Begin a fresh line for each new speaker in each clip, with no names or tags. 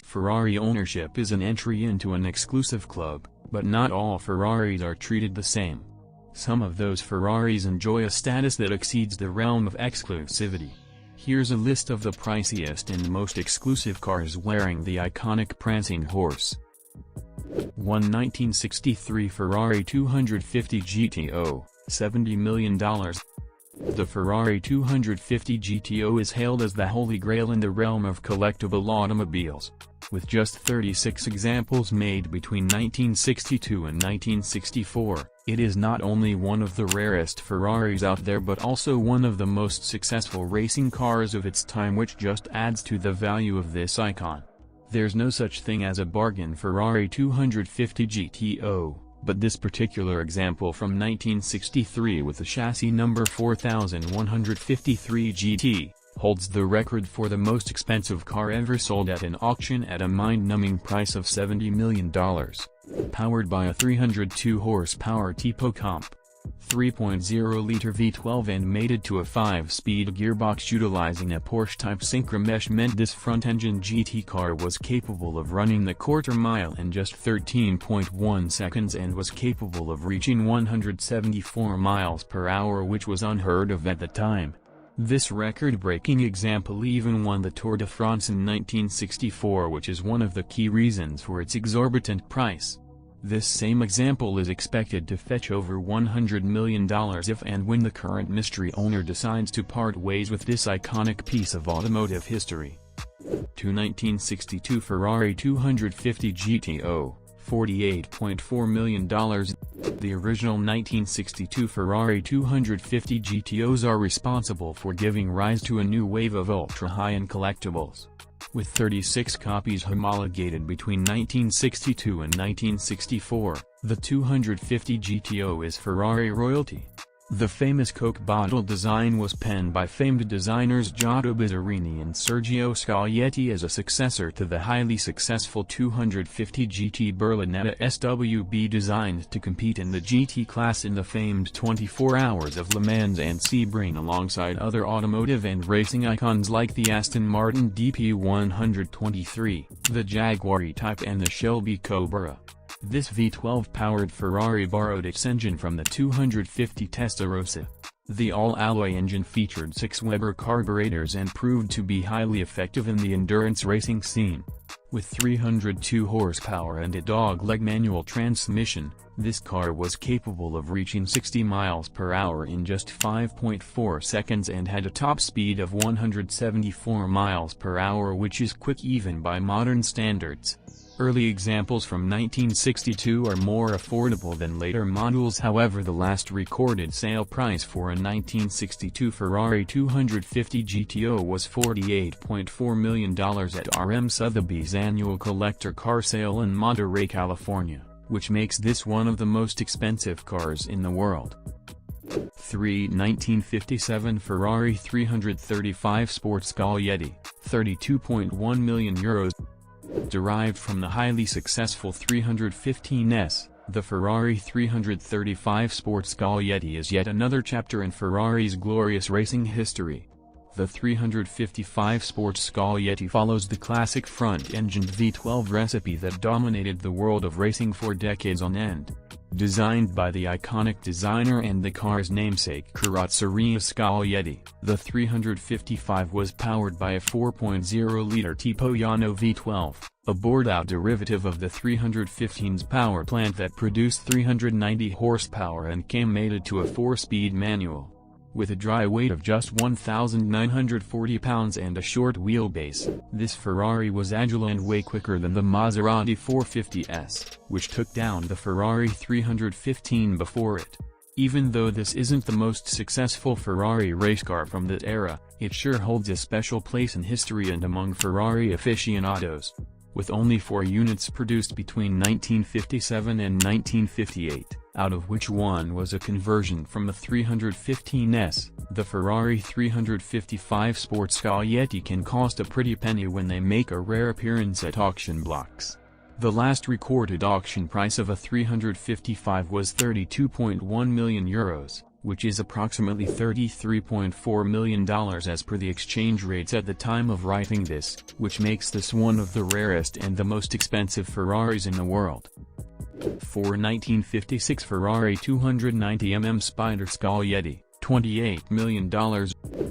Ferrari ownership is an entry into an exclusive club, but not all Ferraris are treated the same. Some of those Ferraris enjoy a status that exceeds the realm of exclusivity. Here's a list of the priciest and most exclusive cars wearing the iconic prancing horse. 1 1963 Ferrari 250 GTO, $70 million. The Ferrari 250 GTO is hailed as the holy grail in the realm of collectible automobiles. With just 36 examples made between 1962 and 1964, it is not only one of the rarest Ferraris out there but also one of the most successful racing cars of its time, which just adds to the value of this icon. There's no such thing as a bargain Ferrari 250 GTO, but this particular example from 1963 with the chassis number 4153 GT, holds the record for the most expensive car ever sold at an auction at a mind-numbing price of $70 million. Powered by a 302 horsepower Tipo Comp 3.0-liter V12 and mated to a 5-speed gearbox utilizing a Porsche-type synchromesh meant this front-engine GT car was capable of running the quarter-mile in just 13.1 seconds and was capable of reaching 174 miles per hour, which was unheard of at the time. This record-breaking example even won the Tour de France in 1964, which is one of the key reasons for its exorbitant price. This same example is expected to fetch over $100 million if and when the current mystery owner decides to part ways with this iconic piece of automotive history. 2 1962 Ferrari 250 GTO, $48.4 million. The original 1962 Ferrari 250 GTOs are responsible for giving rise to a new wave of ultra-high-end collectibles. With 36 copies homologated between 1962 and 1964, the 250 GTO is Ferrari royalty. The famous Coke bottle design was penned by famed designers Giotto Bizzarini and Sergio Scaglietti as a successor to the highly successful 250 GT Berlinetta SWB, designed to compete in the GT class in the famed 24 Hours of Le Mans and Sebring alongside other automotive and racing icons like the Aston Martin DP123, the Jaguar E-Type and the Shelby Cobra. This V12-powered Ferrari borrowed its engine from the 250 Testarossa. The all-alloy engine featured 6 Weber carburetors and proved to be highly effective in the endurance racing scene. With 302 horsepower and a dog-leg manual transmission, this car was capable of reaching 60 miles per hour in just 5.4 seconds and had a top speed of 174 miles per hour, which is quick even by modern standards. Early examples from 1962 are more affordable than later models. However, the last recorded sale price for a 1962 Ferrari 250 GTO was $48.4 million at RM Sotheby's annual collector car sale in Monterey, California, which makes this one of the most expensive cars in the world. 3 1957 Ferrari 335 Sport Scaglietti, €32.1 million. Derived from the highly successful 315S, the Ferrari 335 Sport Scaglietti is yet another chapter in Ferrari's glorious racing history. The 355 Sport Scaglietti follows the classic front-engined V12 recipe that dominated the world of racing for decades on end. Designed by the iconic designer and the car's namesake Carrozzeria Scaglietti, the 355 was powered by a 4.0-liter Tipo Llano V12, a bored-out derivative of the 315's power plant that produced 390 horsepower and came mated to a 4-speed manual. With a dry weight of just 1,940 pounds and a short wheelbase, this Ferrari was agile and way quicker than the Maserati 450S, which took down the Ferrari 315 before it. Even though this isn't the most successful Ferrari race car from that era, it sure holds a special place in history and among Ferrari aficionados. With only 4 units produced between 1957 and 1958, out of which one was a conversion from the 315S, the Ferrari 355 Sport Scaglietti can cost a pretty penny when they make a rare appearance at auction blocks. The last recorded auction price of a 355 was €32.1 million. which is approximately $33.4 million as per the exchange rates at the time of writing this, which makes this one of the rarest and the most expensive Ferraris in the world. For 1956 Ferrari 290mm Spider Scaglietti, $28 million.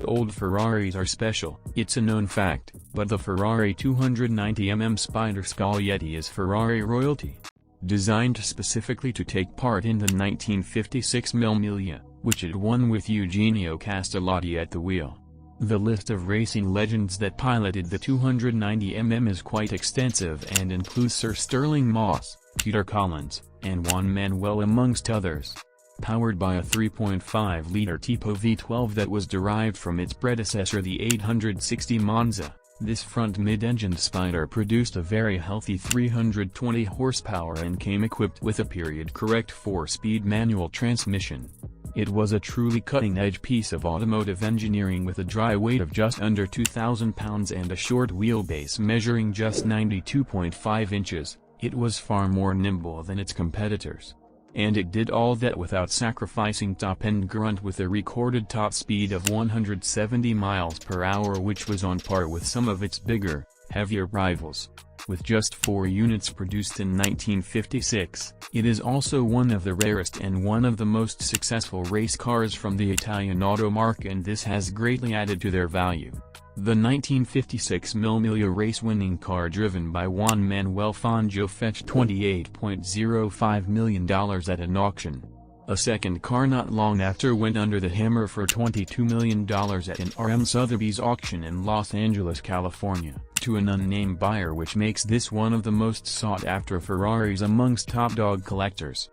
Old Ferraris are special, it's a known fact, but the Ferrari 290mm Spider Scaglietti is Ferrari royalty. Designed specifically to take part in the 1956 Mille Miglia, which it won with Eugenio Castellotti at the wheel. The list of racing legends that piloted the 290mm is quite extensive and includes Sir Stirling Moss, Peter Collins, and Juan Manuel amongst others. Powered by a 3.5-liter Tipo V12 that was derived from its predecessor the 860 Monza, this front mid-engined Spider produced a very healthy 320 horsepower and came equipped with a period-correct 4-speed manual transmission. It was a truly cutting-edge piece of automotive engineering with a dry weight of just under 2,000 pounds and a short wheelbase measuring just 92.5 inches. It was far more nimble than its competitors. And it did all that without sacrificing top-end grunt with a recorded top speed of 170 miles per hour, which was on par with some of its bigger, heavier rivals. With just 4 units produced in 1956, it is also one of the rarest and one of the most successful race cars from the Italian auto marque, and this has greatly added to their value. The 1956 Mille Miglia race-winning car driven by Juan Manuel Fangio fetched $28.05 million at an auction. A second car not long after went under the hammer for $22 million at an RM Sotheby's auction in Los Angeles, California, to an unnamed buyer, which makes this one of the most sought-after Ferraris amongst top-dog collectors.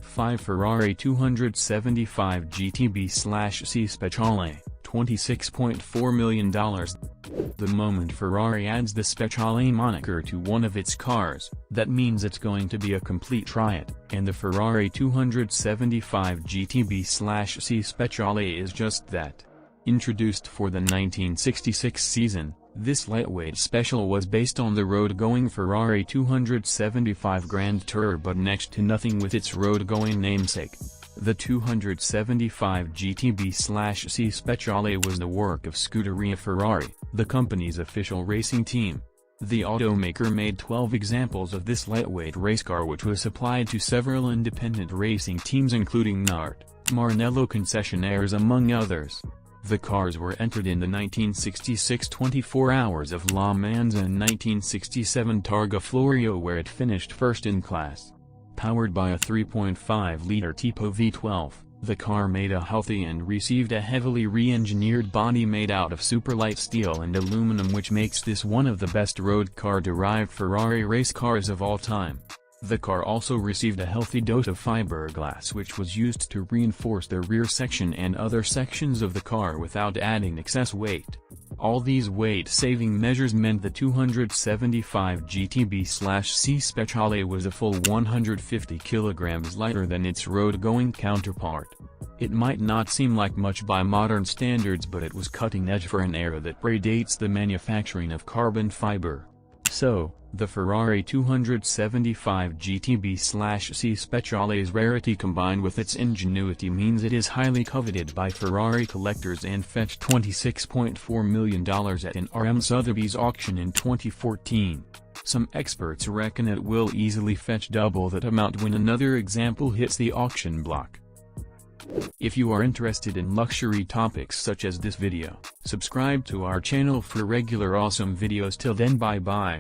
5 Ferrari 275 GTB/C Speciale, $26.4 million. The moment Ferrari adds the Speciale moniker to one of its cars, that means it's going to be a complete triad, and the Ferrari 275 GTB/C Speciale is just that. Introduced for the 1966 season, this lightweight special was based on the road-going Ferrari 275 Grand Tourer, but next to nothing with its road-going namesake. The 275 GTB/C Speciale was the work of Scuderia Ferrari, the company's official racing team. The automaker made 12 examples of this lightweight race car, which was supplied to several independent racing teams including Nart, Maranello concessionaires among others. The cars were entered in the 1966 24 Hours of Le Mans and 1967 Targa Florio, where it finished first in class. Powered by a 3.5-liter Tipo V12, the car made a healthy and received a heavily re-engineered body made out of superlight steel and aluminum, which makes this one of the best road car-derived Ferrari race cars of all time. The car also received a healthy dose of fiberglass, which was used to reinforce the rear section and other sections of the car without adding excess weight. All these weight-saving measures meant the 275 GTB/C Speciale was a full 150 kilograms lighter than its road-going counterpart. It might not seem like much by modern standards, but it was cutting-edge for an era that predates the manufacturing of carbon fiber. So, the Ferrari 275 GTB/C Speciale's rarity combined with its ingenuity means it is highly coveted by Ferrari collectors and fetched $26.4 million at an RM Sotheby's auction in 2014. Some experts reckon it will easily fetch double that amount when another example hits the auction block. If you are interested in luxury topics such as this video, subscribe to our channel for regular awesome videos. Till then, bye bye.